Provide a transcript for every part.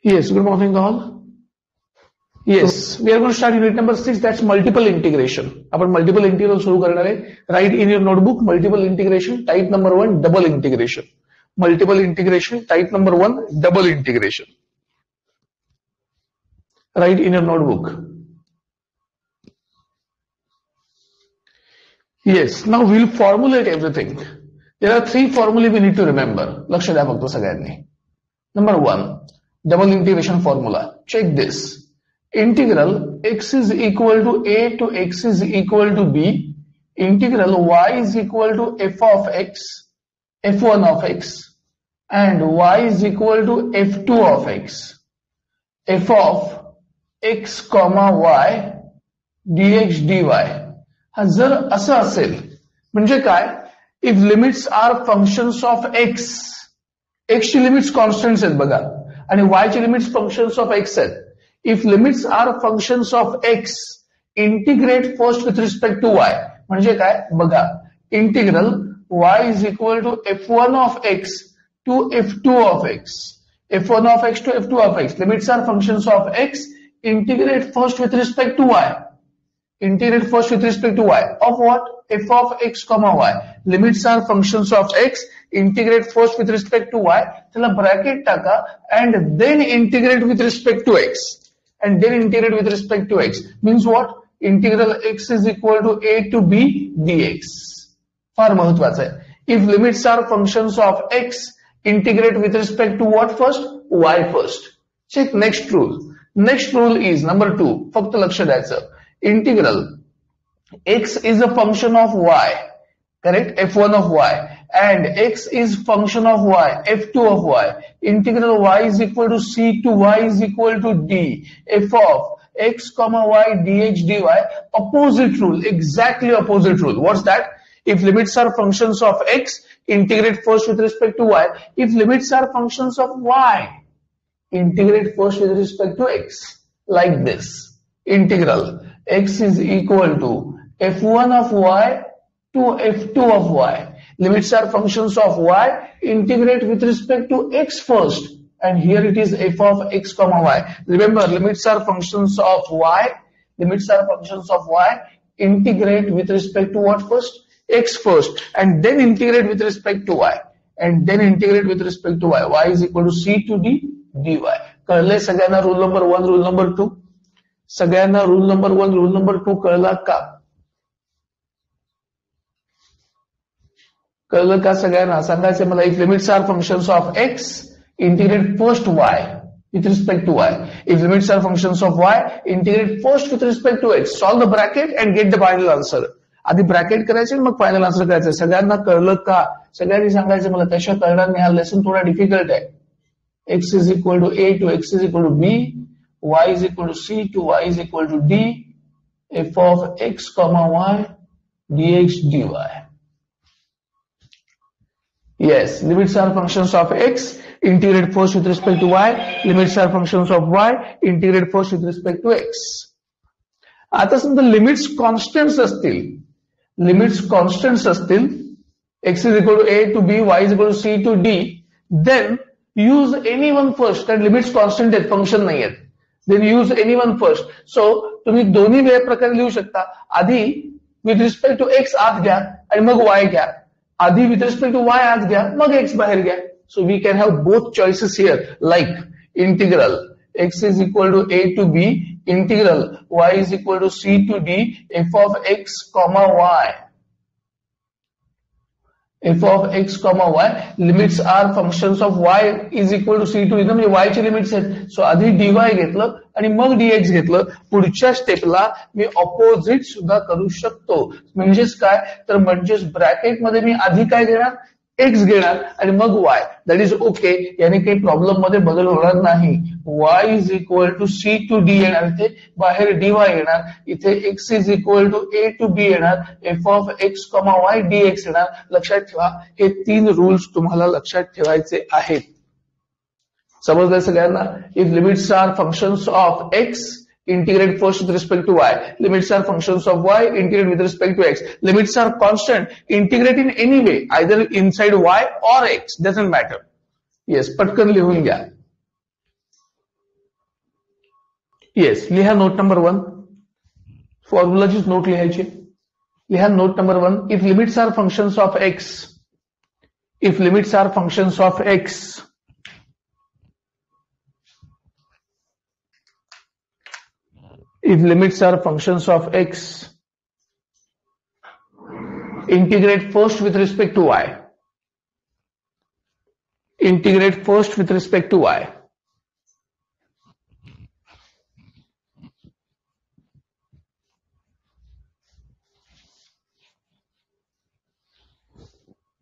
Yes, good morning all. Yes, we are going to start unit number 6, that's multiple integration. आपण multiple integral सुरू करणार आहे. Write in your notebook multiple integration type number 1 double integration. Multiple integration type number 1 double integration. Write in your notebook. Yes, now we'll formulate everything. There are 3 formulae we need to remember. लक्ष द्या फक्त सगळ्यांनी. Number 1, double integration formula. Check this. Integral x is equal to a to x is equal to b. Integral y is equal to f of x, f1 of x, and y is equal to f2 of x. F of x comma y dx dy. हा जर असं असेल म्हणजे काय, if limits are functions of x, x ची limits constants आहेत बघा आणि वाय ची लिमिट्स फंक्शन्स ऑफ एक्स आहेत. If limits are functions of x, integrate first with respect to y. म्हणजे काय बघा, integral y is equal to f1 of x to f2 of x, f1 of x to f2 of x. Limits are functions of x, integrate first with respect to y. Integrate first with respect to y. Of what? F of x comma y. Limits are functions of x. Integrate first with respect to y. त्याला bracket टाका and then integrate with respect to x. And then integrate with respect to x. Means what? Integral x is equal to a to b dx. फार महत्वाचं आहे. If limits are functions of x, integrate with respect to what first? Y first. Check next rule. Next rule is number 2. फक्त लक्ष द्यायचं. Integral x is a function of y, correct? f1 of y, and x is function of y, f2 of y. Integral y is equal to c to y is equal to d, f of x comma y dx dy. Opposite rule, exactly opposite rule. What's that? If limits are functions of x, integrate first with respect to y. If limits are functions of y, integrate first with respect to x. Like this. Integral x is equal to f1 of y to f2 of y. Limits are functions of y, integrate with respect to x first, and here it is f of x comma y. Remember, limits are functions of y, limits are functions of y, integrate with respect to what first? X first, and then integrate with respect to y, and then integrate with respect to y. Y is equal to c to d dy. कळले सगळ्यांना rule number 1, rule number 2? सगळ्यांना rule number 1, rule number 2 कळला का? कळलं का सगळ्यांना? सांगायचं मला. If limits are functions of x, integrate first y with respect to y. If limits are functions of y, integrate first with respect to x. Solve the bracket and get the final answer. आधी bracket करायचे मग final answer करायचं. सगळ्यांना कळलं का? सगळ्यांनी सांगायचं मला. त्याशिवाय कळणार नाही. हा लेसन थोडा डिफिकल्ट आहे. X is equal to a to x is equal to b, y is equal to c to y is equal to d, f of x comma y dx dy. Yes, limits are functions of x, integrate first with respect to y. Limits are functions of y, integrate first with respect to x. आता समजा limits constants असतील, limits constants असतील, x is equal to a to b, y is equal to c to d, then use any one first. कारण limits constant आहेत, function नाही आहेत. Then use any one first. So तुम्ही दोन्ही वेळ प्रकारे लिहू शकता. आधी विथ रिस्पेक्ट टू एक्स आत घ्या आणि मग वाय घ्या. आधी विथ रिस्पेक्ट टू वाय आत घ्या, मग एक्स बाहेर घ्या. So we can have both choices here. Like integral x is equal to a to b, integral y is equal to c to d, f of x comma y, f of x comma y. Limits are functions of y is equal to c to d. म्हणजे y ची limits आहेत. So आधी dy घेतलं आणि मग dx घेतलं. पुढच्या स्टेपला मी ऑपोजिट सुद्धा करू शकतो. म्हणजेच काय तर, म्हणजेच ब्रॅकेट मध्ये मी आधी काय घेणार, x घेणार आणि मग y. That is okay. याने काही प्रॉब्लेम मध्ये बदल होणार नाही. y is equal to c to d येणार, इथे बाहेर dy येणार, इथे x is equal to a to b येणार, f of x comma y dx येणार. लक्षात ठेवा, हे 3 रूल्स तुम्हाला लक्षात ठेवायचे आहेत. समजलंय सगळ्यांना? If limits are functions of x, integrate first with respect to y. Limits are functions of y, integrate with respect to x. Limits are constant, integrate in any way, either inside y or x, doesn't matter. Yes, पटकन लिहून घ्या. Yes, लिहा note number 1. फॉर्म्युलाचीच note लिहायची. लिहा note number 1. If limits are functions of x, if limits are functions of x, if limits are functions of x, integrate first with respect to y, integrate first with respect to y.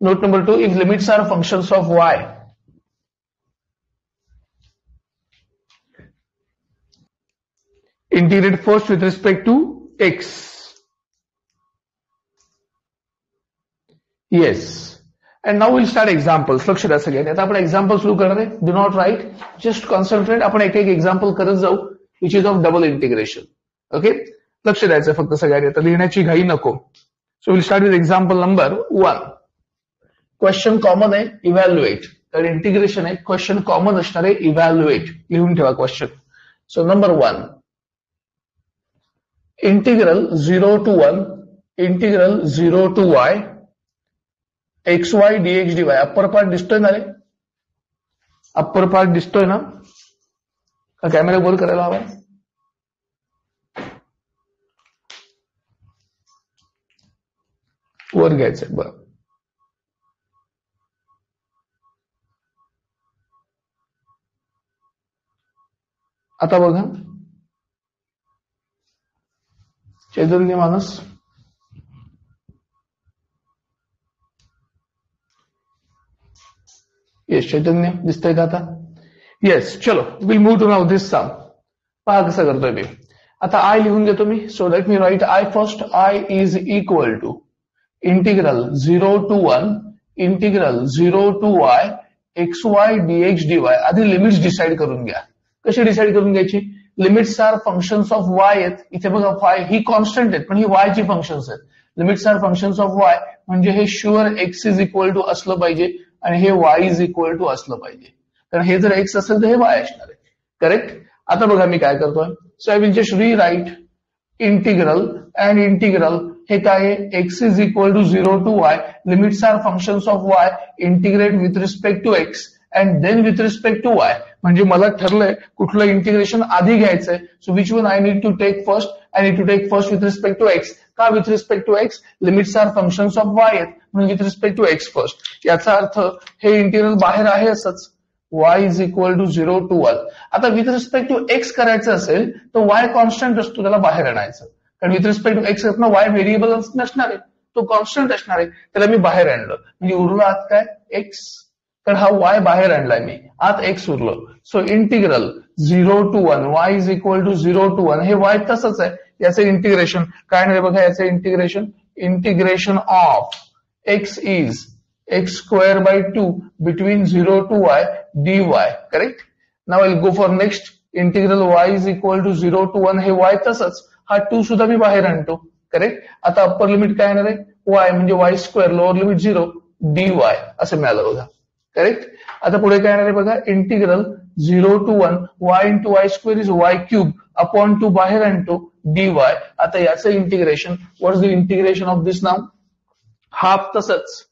Note number 2, if limits are functions of y, integrate first with respect to x. Yes. And now we'll start examples. लक्ष द्या सगळ्यांनी. आता आपण example सुरू करणार आहे. Do not write, just concentrate. आपण एक एक एक्झाम्पल करत जाऊ, which is of double integration. Okay, लक्ष द्यायचं फक्त सगळ्यांनी. आता लिहिण्याची घाई नको. So will start with example number 1. Question common आहे, इव्हॅल्युएट. तर इंटिग्रेशन आहे, क्वेश्चन कॉमन असणार आहे, इव्हॅल्युएट. लिहून ठेवा question. So number 1, integral 0 to 1, integral 0 to y, xy dx dy. Upper part दिसतोय ना रे? अप्पर पार्ट दिसतोय ना? का कॅमेरा गोल करायला हवा? वर घ्यायचंय. बरं, आता बघा चैतन्य मानस. येस, चैतन्य दिसतंय का आता? येस. चलो, will move to now this sum. पहा कसं करतोय मी. आता आय लिहून घेतो मी. So let me write I first. I is equal to integral 0 to 1, integral 0 to y, xy dx dy. आधी लिमिट्स डिसाइड करून घ्या. कशी डिसाइड करून घ्यायची? Limits are functions of y आहेत. इथे बघा y ही कॉन्स्टंट आहेत, पण ही y ची फंक्शन्स आहेत. Limits are functions of y म्हणजे हे sure x is equal to असलं पाहिजे आणि हे y इज इक्वल टू असलं पाहिजे. कारण हे जर x असेल तर हे y असणार आहे. करेक्ट? आता बघा मी काय करतोय. So I will just rewrite integral and integral. हे काय आहे? x is equal to 0 to y, limits are functions of y, integrate with respect to x and then with respect to y. म्हणजे मला ठरलंय कुठलं इंटिग्रेशन आधी घ्यायचंय. So which one I need to take first? I need to take first with respect to x. का with respect to x? Limits are functions of y आहेत म्हणून with respect to x first. याचा अर्थ हे integral बाहेर आहे असंच, y is equal to 0 to 1. आता विथ रिस्पेक्ट टू एक्स करायचं असेल तर y कॉन्स्टंट असतो, त्याला बाहेर आणायचं. कारण विथ रिस्पेक्ट टू एक्स ना y व्हेरिएबल नसणार आहे, तो कॉन्स्टंट असणार आहे. त्याला मी बाहेर आणलं म्हणजे उरलं आत काय? एक्स. तर हा y बाहेर आणलाय मी, आत x उरलं. So integral 0 to 1, y is equal to 0 to 1. हे y तसंच आहे. याचं इंटिग्रेशन काय नाही बघा. याचं integration, integration of x is x square by 2 between 0 to y dy. Correct? Now I will go for next. Integral y is equal to 0 to 1. हे y तसंच, हा 2 सुद्धा मी बाहेर आणतो. करेक्ट? आता अप्पर लिमिट काय येणार आहे? y म्हणजे y square, lower limit 0 dy असं मिळालं बघा. करेक्ट? आता पुढे काय येणार आहे बघा. Integral 0 to 1 y into y square is y cube upon 2 बाहेर आणतो dy. आता याचं integration, what is the integration of this नाव? हाफ तसंच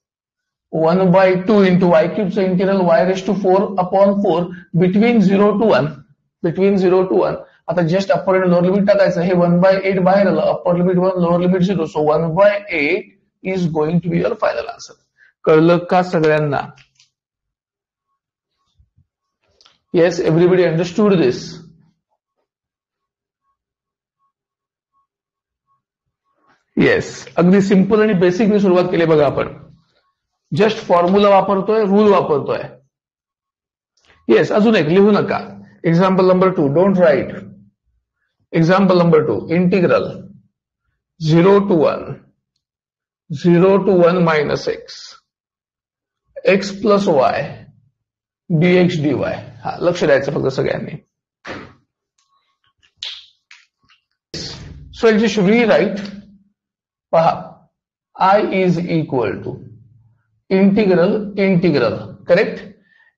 1/2 इंटू वाय क्यूबचं integral y raise to 4 upon 4 between 0 to 1, between 0 to 1. आता जस्ट अप्पर आणि lower limit टाकायचं. हे 1/8 बाहेर आलं, upper limit 1, lower limit 0. So 1/8 is going to be your final answer. कळलं का सगळ्यांना? Yes, everybody understood this? Yes, अगदी सिंपल आणि बेसिकली सुरुवात केली बघा आपण. जस्ट फॉर्म्युला वापरतोय, रूल वापरतोय. येस, अजून एक लिहू नका. Example number 2, don't write. Example number 2, integral 0 to 1, 0 to 1 minus x plus y dx dy. हा, लक्ष द्यायचं फक्त सगळ्यांनी. So just rewrite. पहा, I is equal to integral integral. Correct?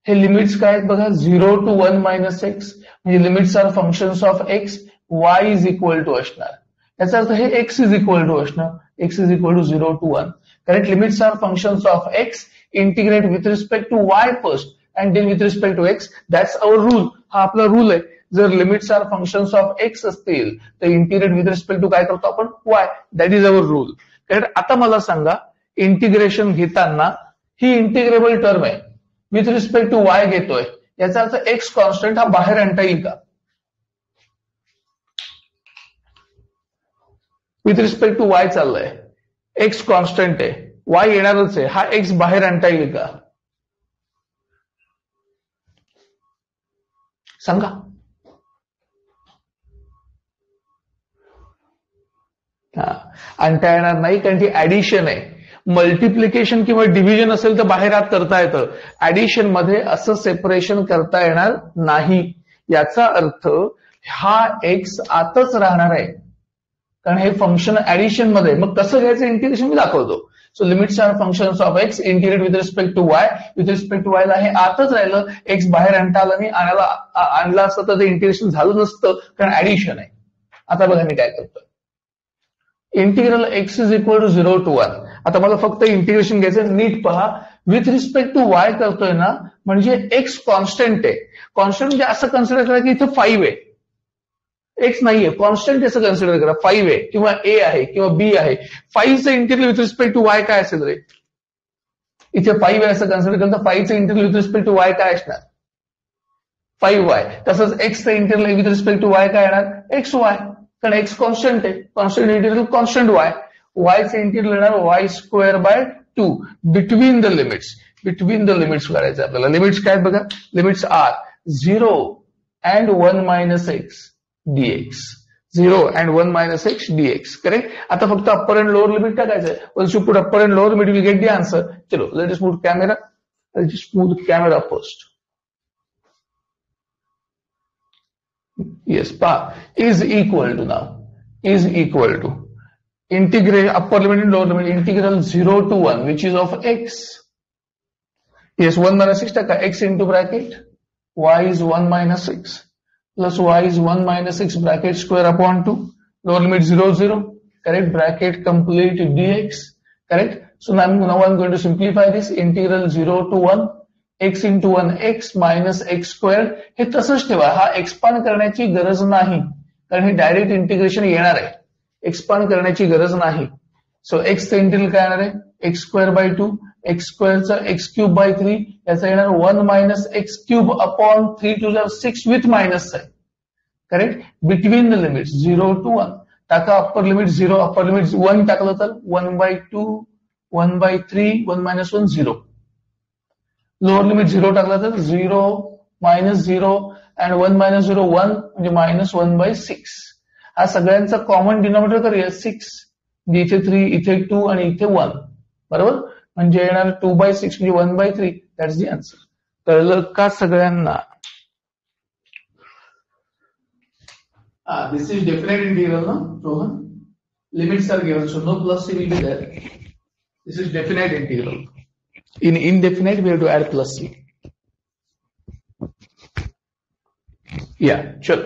हे लिमिट्स काय आहेत बघा. 0 to 1 minus x म्हणजे limits are functions of x y is equal to असणार. याचा अर्थ हे x इज इक्वल टू असणार, x is equal to 0 to 1. Correct. Limits are functions of x, integrate with respect to y first and then with respect to x. That's our rule. हा आपला rule आहे. जर limits are functions of x असतील तर integrate with respect to काय करतो आपण, y. That is our rule. Correct. आता मला सांगा, इंटिग्रेशन घेताना ही इंटिग्रेबल टर्म आहे, विथ रिस्पेक्ट टू y घेतोय, याचा अर्थ x कॉन्स्टंट हा बाहेर आणता येईल का? विथ रिस्पेक्ट टू y चाललंय, x कॉन्स्टंट आहे, y येणारच आहे, हा x बाहेर आणता येईल का? सांगा. आणता येणार नाही, कारण ती ऍडिशन आहे. मल्टिप्लिकेशन किंवा डिव्हिजन असेल तर बाहेर आत करता येतं. ऍडिशन मध्ये असं सेपरेशन करता येणार नाही. याचा अर्थ हा एक्स आतच राहणार आहे, कारण हे फंक्शन ऍडिशन मध्ये. मग कसं घ्यायचं इंटिग्रेशन मी दाखवतो. So limits are functions of x, integrate with respect to y. With respect to वायला हे आतच राहिलं, एक्स बाहेर आणता आलं नाही. आणला असतं तर ते इंटिग्रेशन झालं नसतं, कारण ऍडिशन आहे. आता बघा मी काय करतोय. Integral x is equal to 0 to 1. आता मला फक्त इंटिग्रेशन घ्यायचं. नीट पहा, विथ रिस्पेक्ट टू वाय करतोय ना, म्हणजे एक्स कॉन्स्टंट आहे. कॉन्स्टंट म्हणजे असं कन्सिडर करा की इथं 5 आहे, एक्स नाहीये, कॉन्स्टंट असं कन्सिडर करा. 5 आहे किंवा ए आहे किंवा बी आहे. 5चं integral with respect to y काय असेल रे? इथे 5 आहे असं कन्सिडर केलं तर 5चं integral with respect to y काय असणार? 5y. तसंच एक्सचं integral with respect to y काय येणार? XY. कारण एक्स कॉन्स्टंट आहे, कॉन्स्टंट इंटिग्रल कॉन्स्टंट वाय. वायचं इंटिग्रल येणार y²/2 between the limits. Between the limits करायचं आपल्याला. लिमिट्स काय बघा, limits are 0 and 1 - x dx. 0 and 1 - x dx. Correct. आता फक्त अप्पर अँड लोअर लिमिट टाकायचं आहे. Once you put upper and lower limit, you will get the answer. चलो, let us move camera. Let's just move the camera first. Yes, is equal to now. Is equal to integrate upper limit and lower limit, integral 0 to 1, which is of x. Yes, 1 - x taka, x into bracket, y is 1 - x, plus y is 1 - x bracket square upon 2, lower limit 0, 0, correct, bracket complete dx, correct. So now I'm going to simplify this. Integral 0 to 1, x into 1 x minus x squared. हे तसंच ठेवा. हा expand करण्याची गरज नाही, कारण हे direct integration येणार आहे. एक्सपांड करण्याची गरज नाही. सो एक्सचं इंटिग्रल काय येणार आहे? x²/2, x²चं x³/3, याचा येणार 1 - x³ upon 3 to the 6 with minus आहे. Correct. Between the limits 0 to 1 टाका. अप्पर लिमिट 0, अप्पर लिमिट 1 टाकलं तर 1/2, 1/3, 1 - 1 0. लोअर लिमिट 0 टाकलं तर 0 - 0 and 1 - 0 1, म्हणजे -1/6. हा सगळ्यांचा कॉमन डिनॉमिनेटर करूया 6. इथे 3, इथे 2 आणि इथे 1. बरोबर. म्हणजे येणार 2/6 म्हणजे 1/3. That's the answer. कळलं का सगळ्यांना? This is definite integral, no, Rohan? Limits are given, so no plus c will be there. This is definite integral. In indefinite, we have to add plus c. Yeah, sure.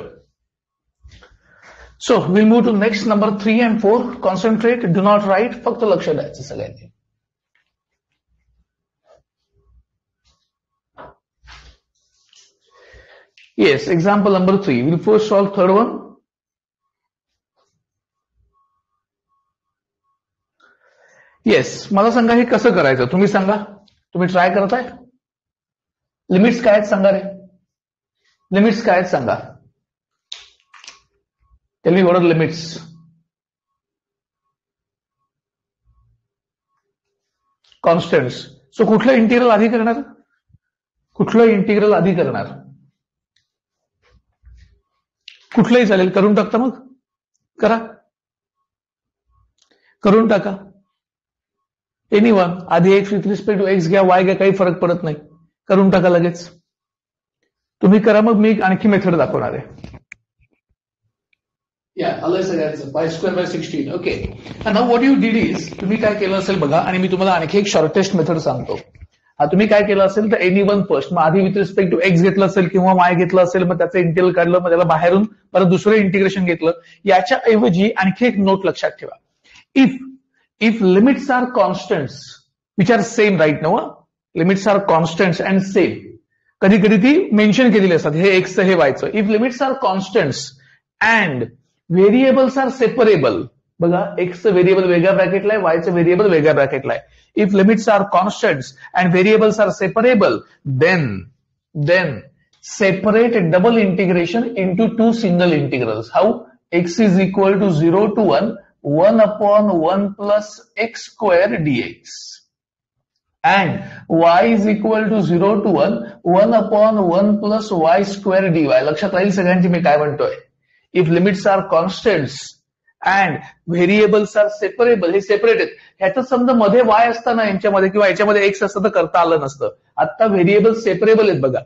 So we'll move to next number 3 and 4. Concentrate, do not write. फक्त लक्ष द्यायचं सगळ्यांनी. Yes, example number 3. We'll first solve third one. Yes, मला सांगा हे कसं करायचं. तुम्ही सांगा, तुम्ही ट्राय करताय. लिमिट्स काय आहेत सांगा रे. लिमिट्स काय आहेत सांगा. Tell me what are limits. Constants. So कुठलं इंटिग्रल आधी करणार? कुठलं इंटिग्रल आधी करणार? कुठलंही चालेल, करून टाकता. मग करा, करून टाका. एनीवन. आधी x with respect to x घ्या, वाय घ्या, काही फरक पडत नाही. करून टाका लगेच. तुम्ही करा, मग मी आणखी मेथड दाखवणार आहे. आलंय सगळ्यांचं. π²/16. Okay. Now what you did is, तुम्ही काय केलं असेल बघा, आणि मी तुम्हाला आणखी एक शॉर्टेस्ट मेथड सांगतो. तुम्ही काय केलं असेल तर एनी वन फर्स्ट, मग आधी विथ रिस्पेक्ट टू एक्स घेतलं असेल किंवा वाय घेतलं असेल, मग त्याचं इंटिग्रल काढलं, मग त्याला बाहेरून परत दुसरं इंटिग्रेशन घेतलं. याच्या ऐवजी आणखी एक नोट लक्षात ठेवा. If limits are constants which are same right now, limits are constants and same, कधी कधी ती मेन्शन केलेली असतात, हे एक्सचं हे वायचं. If limits are constants and variables are separable, बघा एक्सचं व्हेरिएबल वेगळ्या ब्रॅकेटला आहे, वायचं व्हेरिएबल वेगळ्या ब्रॅकेटला आहे. If limits are constants and variables are separable, then separate double integration into two single integrals. How? X is equal to 0 to 1 upon 1 plus x square dx. And y is equal to 0 to 1 upon 1 plus y square dy. लक्षात राहील सगळ्यांची मी काय म्हणतोय. If limits are constants and variables are separable, हे separate आहेत. ह्याचं समजा मध्ये वाय असताना यांच्यामध्ये किंवा याच्यामध्ये एक्स असतं तर करता आलं नसतं. आता व्हेरिएबल्स सेपरेबल आहेत बघा.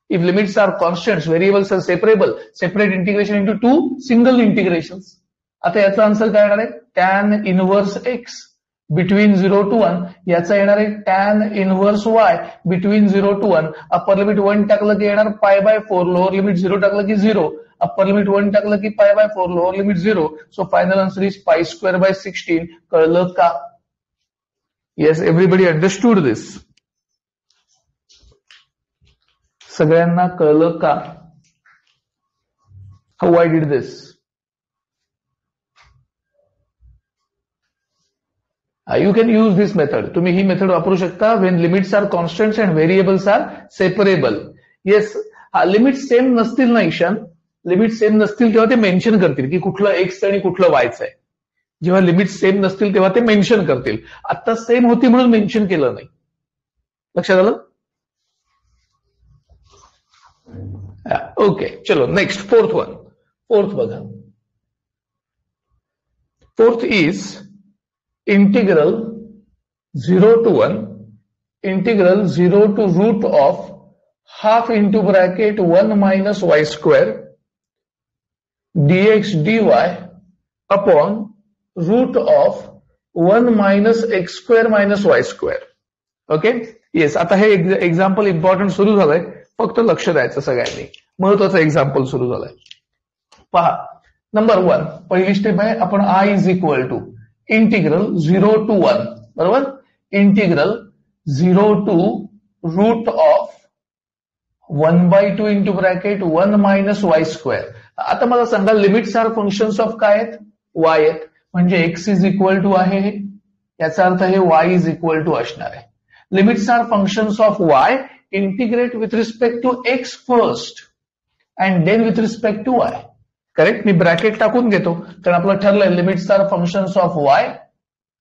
If limits are constants, variables are separable, separate integration into two single integrations. आता याचा आन्सर काय येणार आहे? Tan inverse x between 0 to 1. याचा येणार आहे tan inverse y between 0 to 1. Upper limit 1 टाकलं की येणार π/4, लोअर लिमिट 0 टाकलं की 0, अप्पर लिमिट 1 टाकलं की π/4, lower limit 0. So final answer is π²/16. कळलं का? Yes, everybody understood this? सगळ्यांना कळलं का? How I did this? You can use this method. तुम्ही ही मेथड वापरू शकता when limits are constants and variables are separable. Yes, limit same नसतील ना ईशान, लिमिट सेम नसतील तेव्हा ते मेन्शन करतील की कुठलं एक्स आणि कुठलं वायचं आहे. जेव्हा लिमिट सेम नसतील तेव्हा ते मेन्शन करतील. आता सेम होती म्हणून मेन्शन केलं नाही. लक्षात आलं? ओके, चलो नेक्स्ट फोर्थ बघा. Fourth is integral 0 to 1, integral 0 to root of half into bracket 1 minus y square dx dy upon root of 1 minus x square minus y square. Okay, yes. आता हे example important सुरू झालंय, फक्त लक्ष द्यायचं सगळ्यांनी. महत्वाचं एक्झाम्पल सुरू झालंय. पहा, नंबर 1 पहिली स्टेप आहे. आपण i is equal to integral 0 to 1, बरोबर, integral 0 to root of 1/2 into bracket 1 minus y square. आता मला सांगा लिमिट्स आर फंक्शन्स ऑफ काय आहेत? वाय आहेत. म्हणजे एक्स इज इक्वल टू आहे हे, याचा अर्थ हे वाय इज इक्वल टू असणार आहे. Limits are functions of y, integrate with respect to x first and then with respect to y. Correct, मी ब्रॅकेट टाकून घेतो कारण आपलं ठरलंय limits are functions of y,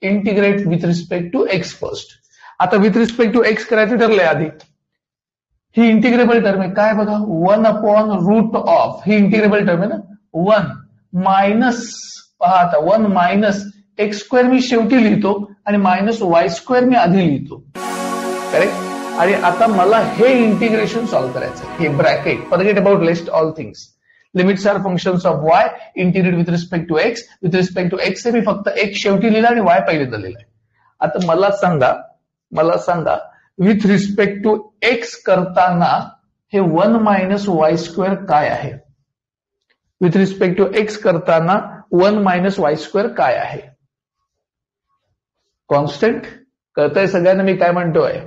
integrate with respect to x first. आता with respect to x करायचं ठरलंय आधी. ही इंटिग्रेबल टर्म आहे, काय बघा 1 अपॉन रूट ऑफ, ही इंटिग्रेबल टर्म आहे ना, 1 मायनस, पहा आता 1 मायनस एक्स स्क्वेअर मी शेवटी लिहितो आणि मायनस वाय स्क्वेअर मी आधी लिहितो. करेक्ट. आणि आता मला हे इंटिग्रेशन सॉल्व्ह करायचं, हे bracket, forget about list all things. Limits are functions of y, integrate with respect to x. With respect to x मी फक्त एक्स शेवटी लिहिला आणि वाय पहिल्यांदा लिहिलाय. आता मला सांगा विथ रिस्पेक्ट टू एक्स करताना हे 1 मायनस वाय स्क्वेअर काय आहे? विथ रिस्पेक्ट टू एक्स करताना 1 मायनस वाय स्क्वेअर काय आहे? कॉन्स्टंट. कळतंय सगळ्यांना मी काय म्हणतोय?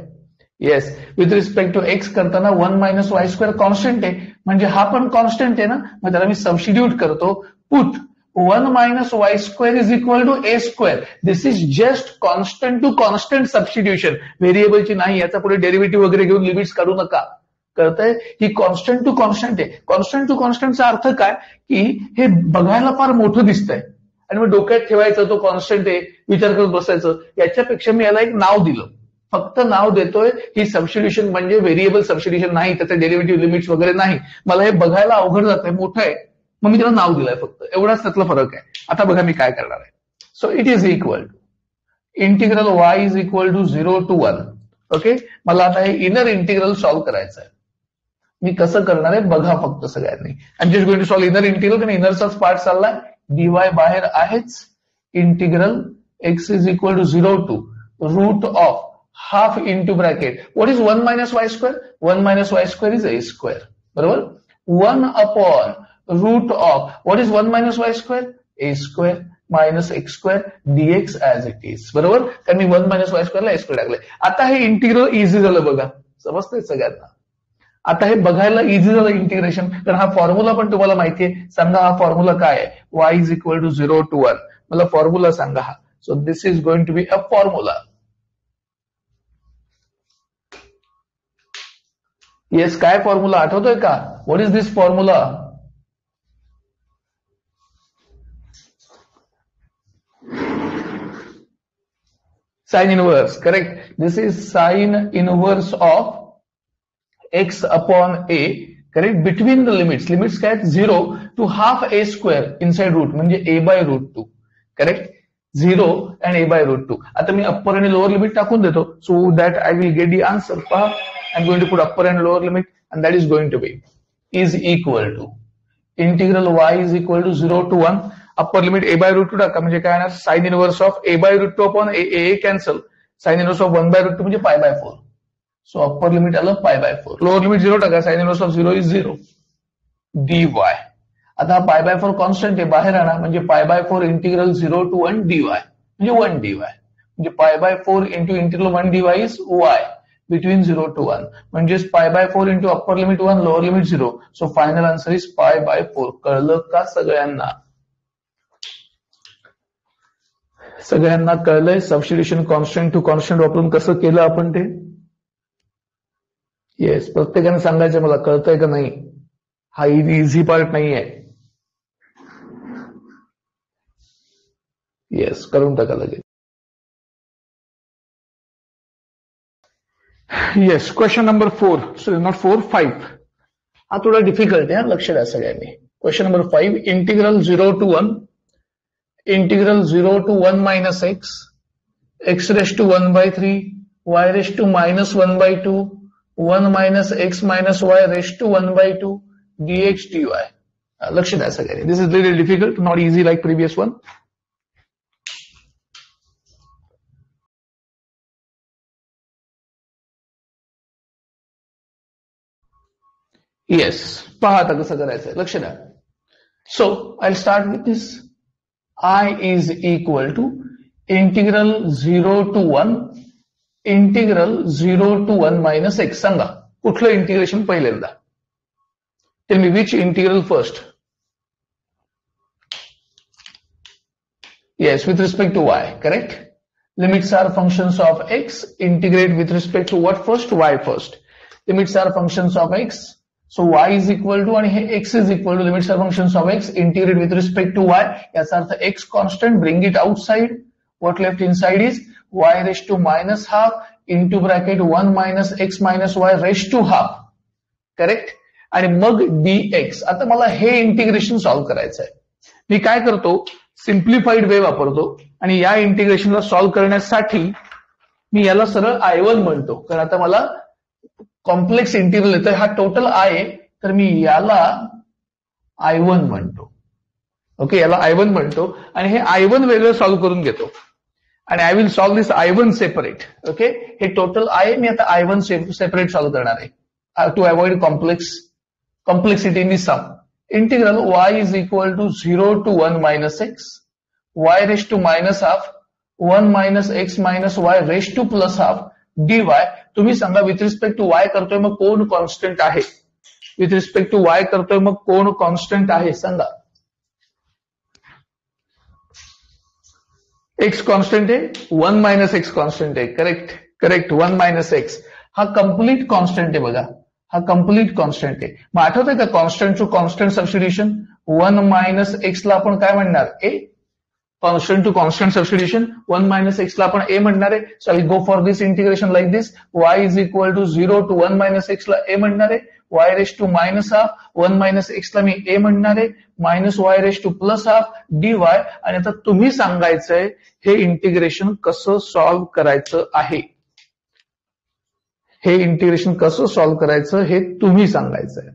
Yes, with respect to x करताना 1 मायनस वाय स्क्वेअर कॉन्स्टंट आहे, म्हणजे हा पण कॉन्स्टंट आहे ना. मग त्याला मी सबस्टिट्यूट करतो. Put 1 minus y square is equal to a square. This is just constant to constant substitution, व्हेरिएबलची नाही. याचा पुढे डेरिव्हेटिव्ह वगैरे घेऊन लिमिट्स काढू नका. कळतंय? ही कॉन्स्टंट टू कॉन्स्टंट आहे. कॉन्स्टंट टू कॉन्स्टंटचा अर्थ काय की हे बघायला फार मोठं दिसतंय आणि मग डोक्यात ठेवायचं तो कॉन्स्टंट आहे, विचार करत बसायचं. याच्यापेक्षा मी याला एक नाव दिलं, फक्त नाव देतोय. ही सबस्टिट्यूशन म्हणजे व्हेरिएबल सबस्टिट्यूशन नाही, त्याचे डेरिव्हेटिव्ह लिमिट्स वगैरे नाही. मला हे बघायला अवघड जातंय, मोठं आहे, मग मी त्याला नाव दिलंय फक्त. एवढाच त्यातला फरक आहे. आता बघा मी काय करणार आहे. So it is equal to integral y is equal to 0 to 1. Okay, मला आता हे इनर इंटिग्रल सॉल्व्ह करायचं आहे. मी कसं करणार आहे बघा फक्त सगळ्यांनी. I am just going to solve inner integral, कारण इनरचाच पार्ट चाललाय. डीवाय बाहेर आहेच. Integral x is equal to 0 to root of half into bracket what is 1 minus y square 1 minus y square is a square बरोबर 1 upon root of what is 1 minus y square a square minus x square dx as it is बरोबर कारण मी 1 minus Y स्क्वेअरला ए square टाकले आता हे integral easy झालं बघा समजतंय सगळ्यांना आता हे बघायला इझी झालं इंटिग्रेशन कारण हा फॉर्म्युला पण तुम्हाला माहितीये सांगा हा फॉर्म्युला काय आहे y is equal to 0 to 1 मला फॉर्म्युला सांगा हा so this is going to be a formula yes काय फॉर्म्युला आठवतोय का what is this formula sine inverse correct this is sine inverse of x upon a correct between the limits काय 0 to half a square inside root म्हणजे a by root 2 correct 0 and a by root 2 आता मी upper आणि lower limit टाकून देतो so that I will get the answer पहा I'm going to put upper and lower limit and that is going to be is equal to integral y is equal to 0 to 1 upper limit a by root 2 टाका म्हणजे काय येणार sin inverse of a by root 2 upon a cancel sin inverse of 1 by root 2 म्हणजे pi by 4 So upper limit आलं pi by 4. Lower limit 0 टाका sin inverse of 0 is 0. dy. आता हा pi by 4 constant आहे बाहेर आणा म्हणजे pi by 4 integral 0 to 1 dy म्हणजे 1 dy म्हणजे pi by 4 into integral 1 dy is y between 0 to 1 म्हणजेच pi by 4 into upper limit 1 lower limit 0. So final answer is pi by 4. कळलं का सगळ्यांना? सगळ्यांना कळलंय सबस्टिट्यूशन कॉन्स्टंट टू कॉन्स्टंट वापरून कसं केलं आपण ते येस प्रत्येकाने सांगायचं मला कळतंय का नाही हा इझी पार्ट नाही आहे येस करून टाका लगेच yes question number 4 sorry not 4 5 हा थोडा डिफिकल्ट आहे लक्ष द्या सगळ्यांनी question number 5 integral 0 to 1 integral 0 to 1 minus x raised to 1 by 3 y raised to minus 1 by 2 1 minus x minus y raised to 1 by 2 dx dy. लक्ष द्या सगळ्यांनी this is little difficult not easy like previous one yes पहा आता कसं करायचंय लक्ष द्या so I start with this I is equal to integral 0 to 1 integral 0 to 1 minus x सांगा कुठलं इंटिग्रेशन पहिल्यांदा tell me which integral first yes with respect to y correct limits are functions of x integrate with respect to what first y first limits are functions of x so y is equal to आणि हे x is equal to limits are functions of x integrate with respect to y याचा अर्थ x constant bring it outside what left inside is y raised to minus half into bracket 1 minus x minus y raised to half correct आणि मग dx आता मला हे integration solve करायचं आहे मी काय करतो सिम्प्लिफाईड वे वापरतो आणि या इंटिग्रेशनला सॉल्व्ह करण्यासाठी मी याला सरळ I1 म्हणतो कारण आता मला कॉम्प्लेक्स इंटिग्रल येतोय हा टोटल आहे तर मी याला I1 म्हणतो ओके याला I1 म्हणतो आणि हे I1 वेगळं सॉल्व्ह करून घेतो आणि I will solve this I1 separate okay हे टोटल आहे मी आता I1 सेपरेट सॉल्व्ह करणार आहे to avoid complexity in the sum integral y is equal to 0 to 1 minus x y raised to minus half 1 minus x minus y raised to plus half dy तुम्ही सांगा with respect to y करतोय मग कोण constant आहे with respect to y करतोय मग कोण constant आहे सांगा x कॉन्स्टंट आहे 1 मायनस एक्स कॉन्स्टंट आहे करेक्ट 1 मायनस एक्स हा कंप्लीट कॉन्स्टंट आहे बघा हा कंप्लीट कॉन्स्टंट आहे मग आठवतंय का constant to constant substitution 1 minus x ला आपण काय म्हणणार A constant to constant substitution 1 minus x ला आपण ए म्हणणार आहे so I go for this integration like this y is equal to 0 to 1 minus x ला ए म्हणणार आहे y raise to minus half 1 minus x ला मी a म्हणणार आहे minus y raise to plus half dy आणि आता तुम्ही सांगायचंय हे इंटिग्रेशन कसं सॉल्व्ह करायचं आहे हे इंटिग्रेशन कसं सॉल्व्ह करायचं हे तुम्ही सांगायचंय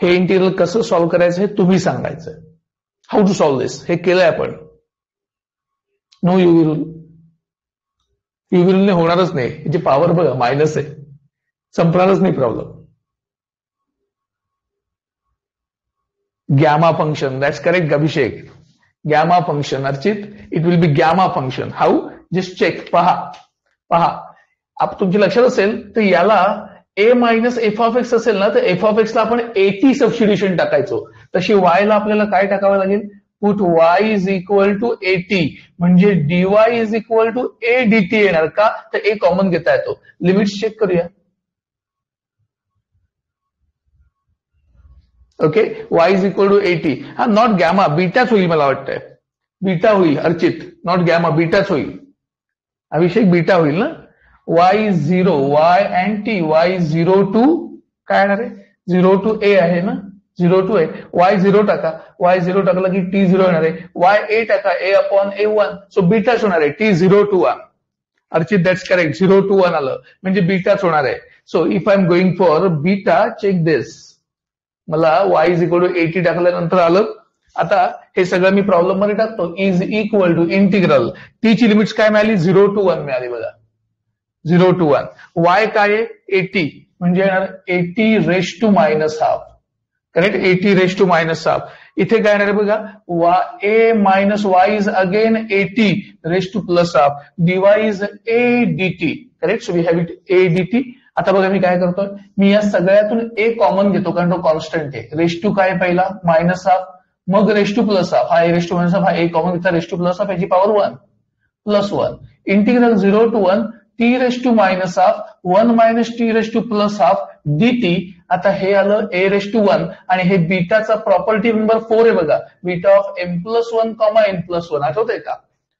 हे इंटिग्रल कसं सॉल्व्ह करायचं हे तुम्ही सांगायचं हाऊ टू सॉल्व्ह दिस, हे केलंय आपण. नो युव्ही रूल, युव्ही रूलने होणारच नाही. याची पॉवर बघा मायनस आहे, संपणारच नाही problem. Gamma function, that's correct Abhishek. Gamma function Archit, it will be gamma function. How, just check. पहा पहा, आप तुमच्या लक्षात असेल तर याला a minus f of x असेल ना, तर एफ ऑफ एक्सला आपण एटी सबस्टिट्यूशन टाकायचो. तशी वाय ला आपल्याला काय टाकावं लागेल, put y is equal to a t, म्हणजे dy is equal to a dt येणार. का तर ए कॉमन घेता येतो. लिमिट्स चेक करूया. Okay, y is equal to a t. हा, नॉट गॅमा, बीटाच होईल मला वाटतंय. बीटा होईल अर्चित, नॉट गॅमा, बीटाच होईल. अभिषेक बीटा होईल ना. Y is 0, y and t, y 0 to काय येणार आहे, 0 टू ए आहे ना, 0 टू ए. वाय 0 टाका, वाय 0 टाकला की टी 0 येणार आहे. वाय ए टाका, ए अपॉन ए 1, सो बीटाच होणार आहे. T 0 to 1. Archit that's correct, 0 to 1 आलं म्हणजे बीटाच होणार आहे. So if I am going for beta, check this. मला वाय इज इक्वल टू 80 टाकल्यानंतर आलं. आता हे सगळं मी प्रॉब्लेम मध्ये टाकतो. Is equal to integral, t ची लिमिट्स काय मिळाली, 0 टू 1 मिळाली बघा, 0 टू 1. वाय काय आहे, 80, म्हणजे येणार 80 raise to minus half. Correct, 80 raise to minus half. इथे काय येणार आहे बघा, a minus y is again 80 raise to plus half, d y is a d t. Correct, so we have it a d t. आता बघा मी काय करतोय, मी या सगळ्यातून ए कॉमन घेतो कारण तो कॉन्स्टंट आहे. रेश टू काय पहिला, मायनस हाफ, मग रेश टू प्लस हाफ. हा ए रेश टू मायनस हाफ, हा ए कॉमन घेतला, रेश टू प्लस हाफ, याची power 1 plus 1. Integral 0 to 1 t raise to minus half 1 minus t raise to plus half dt. आता हे आलं ए रेश टू 1 आणि हे बीटाचा प्रॉपर्टी नंबर 4 आहे बघा, beta of m plus 1 comma n plus 1. आठवतंय का,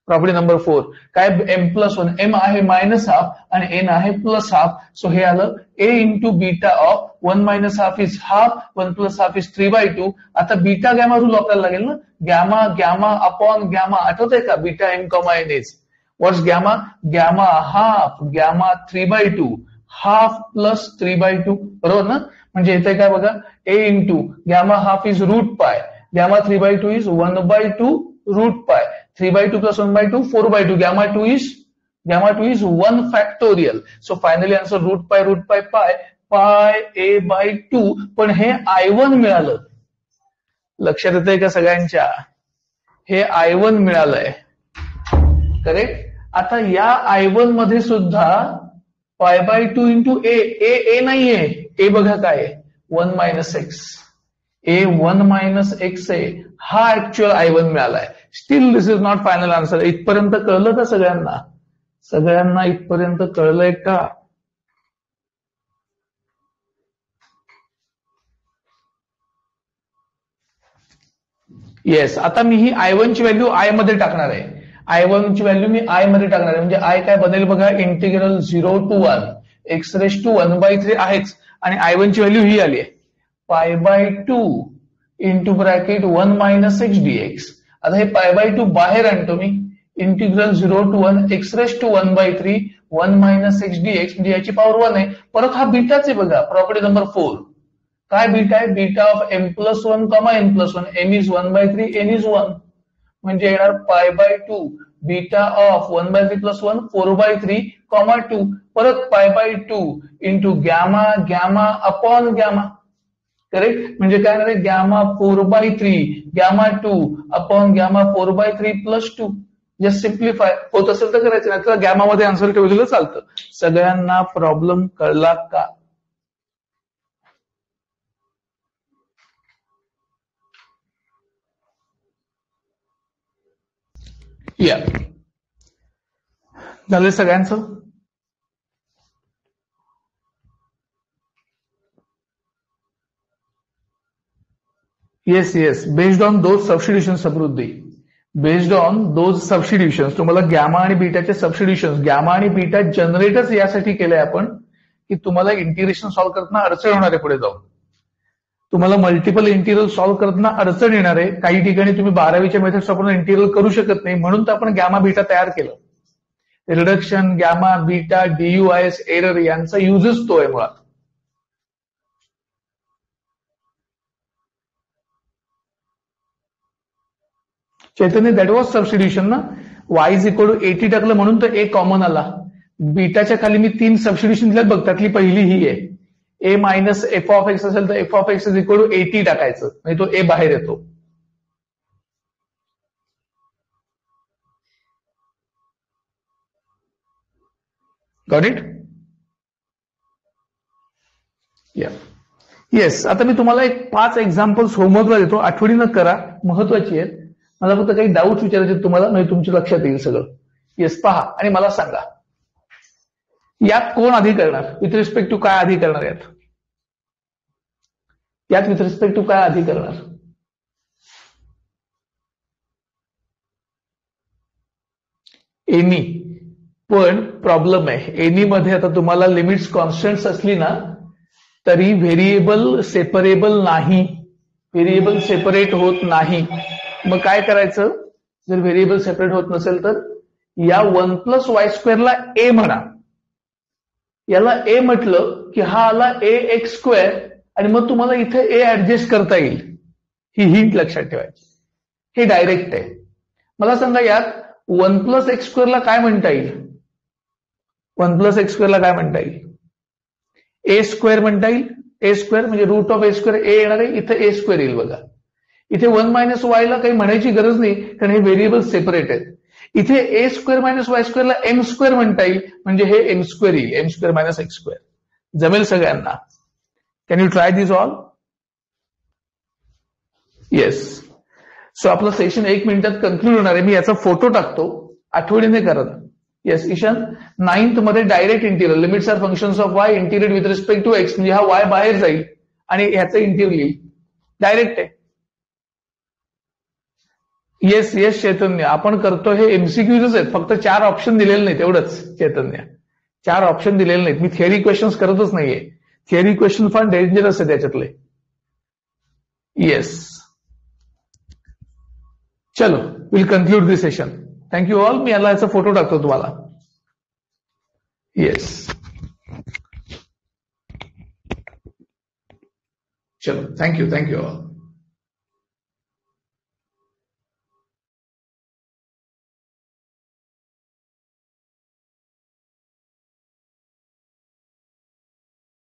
प्रॉपर्टी नंबर 4 काय, एम प्लस 1, एम आहे मायनस हाफ आणि एन आहे प्लस हाफ. सो हे आलं a into beta of 1 minus half is half, 1 plus half is 3/2. आता बीटा गॅमा रूल वापरायला लागेल ना, गॅमा गॅमा अपॉन गॅमा. आठवतंय का, beta m comma n is what's gamma, gamma half, gamma 3/2, half plus 3/2, बरोबर ना. म्हणजे इथे काय बघा, a into gamma half is root pi, gamma 3/2 is 1/2 root pi, 3/2 plus 1/2 4/2, gamma 2 is 1 factorial. So finally answer root pi pi A bye 2. पण हे I1 मिळालं, लक्षात येतंय का सगळ्यांच्या, हे I1 मिळालंय. करेक्ट. आता या I1 मध्ये सुद्धा π/2 इंटू ए नाहीये, ए बघा काय 1 मायनस एक्स, ए 1 मायनस एक्स आहे, हा ऍक्च्युअल I1 मिळालाय. Steel this is not final answer. इथपर्यंत कळलं का सगळ्यांना, सगळ्यांना इथपर्यंत कळलंय का. येस, आता मी ही I1 ची व्हॅल्यू आय मध्ये टाकणार आहे. I1 ची व्हॅल्यू मी आय मध्ये टाकणार आहे, म्हणजे आय काय बनेल बघा, integral 0 to 1 x raise to 1/3 आहेच, आणि I1 ची व्हॅल्यू ही आली आहे π/2 into bracket 1 minus x d x. आता हे π/2 बाहेर आणतो मी, integral 0 to 1 x raise to 1/3 1 minus x d x, म्हणजे याची पॉवर 1 आहे. परत हा बीटाच आहे बघा, प्रॉपर्टी नंबर 4. काय बीटा आहे, beta of m plus 1 comma n plus 1, m is 1/3 n is 1, म्हणजे येणार π/2 बीटा ऑफ 1/3 प्लस 1 4/3 कॉमा 2, परत π/2 into gamma gamma upon gamma. Correct, म्हणजे काय येणार आहे, gamma 4/3 gamma 2 upon gamma 4/3 plus 2. Just simplify होत असेल तर करायचं, नाही तर गॅमा मध्ये आन्सर ठेवलेलं चालतं. सगळ्यांना प्रॉब्लेम कळला का. या झालं सगळ्यांचं. Yes, based on those substitution Samruddhi, based on those substitution तुम्हाला गॅमा आणि बीटाचे सबस्टिट्यूशन, गॅमा आणि बीटा जनरेटच यासाठी केलंय आपण की तुम्हाला इंटिग्रेशन सॉल्व्ह करताना अडचण होणार आहे. पुढे जाऊन तुम्हाला मल्टिपल इंटिग्रल सॉल्व्ह करताना अडचण येणार आहे. काही ठिकाणी तुम्ही 12वीच्या मेथड्स वापरून इंटिग्रल करू शकत नाही, म्हणून तर आपण गॅमा बीटा तयार केलं. Reduction, gamma beta, DUIS, error यांचा युजच तो आहे मुळात. चैतन्य दॅट वॉज सबस्टिट्यूशन ना. y इज इक्वल टू 80 टाकलं म्हणून तर ए कॉमन आला. बीटाच्या खाली मी 3 सबस्टिट्यूशन दिल्यात बघ, त्यातली पहिली ही आहे. A minus f of x असेल तर f of x is equal to 80 टाकायचं, म्हणजे तो ए बाहेर येतो. Got it? या येस. आता मी तुम्हाला एक 5 एक्झाम्पल्स होमवर्कला देतो, आठवणीनं करा, महत्वाची आहेत. मला फक्त काही डाऊट विचारायचे तुम्हाला, म्हणजे तुमच्या लक्षात येईल सगळं. येस, पहा आणि मला सांगा यात कोण आधी करणार, विथ रिस्पेक्ट टू काय आधी करणार यात विथ रिस्पेक्ट टू काय आधी करणार? एनी. पण प्रॉब्लेम आहे एनी मध्ये, आता तुम्हाला लिमिट्स कॉन्स्टंट्स असली ना तरी व्हेरिएबल सेपरेबल नाही, व्हेरिएबल सेपरेट होत नाही. मग काय करायचं? जर व्हेरिएबल सेपरेट होत नसेल तर या 1 + y² ला ए म्हणा. याला ए म्हटलं की हा आला ax², आणि मग तुम्हाला इथे ए ऍडजस्ट करता येईल. ही हिंट लक्षात ठेवायची. हे डायरेक्ट आहे. मला सांगा यात 1 + x² ला काय म्हणता येईल? 1 + x² ला काय म्हणता येईल? a² म्हणता येईल. a² म्हणजे रूट ऑफ a² ए येणार आहे, इथे a² येईल बघा. इथे 1 - y ला काही म्हणायची गरज नाही, कारण हे व्हेरिएबल सेपरेट आहेत. इथे a² - y² ला m² म्हणता येईल, म्हणजे हे m² येईल, m² - x². जमेल सगळ्यांना? Can you try this all? Yes. So आपलं सेशन 1 मिनिटात कन्क्लूड होणार आहे. मी याचा फोटो टाकतो, आठवणीने करत. येस ईशान, 9th मध्ये direct integral, limits are functions of y integrate with respect to x, म्हणजे हा y बाहेर जाईल आणि ह्याचं इंटिग्रल येईल. डायरेक्ट आहे. येस येस चैतन्य, आपण करतो हे एमसीक्यूज आहेत, फक्त 4 ऑप्शन दिलेले नाहीत एवढंच. चैतन्य, 4 ऑप्शन दिलेले नाहीत. मी थिअरी क्वेश्चन्स करतच नाहीये. थिअरी क्वेश्चन फार डेंजरस आहे त्याच्यातले. येस, चलो will conclude this session. Thank you all. मी याला याचा फोटो टाकतो तुम्हाला. येस, चलो थँक्यू ऑल.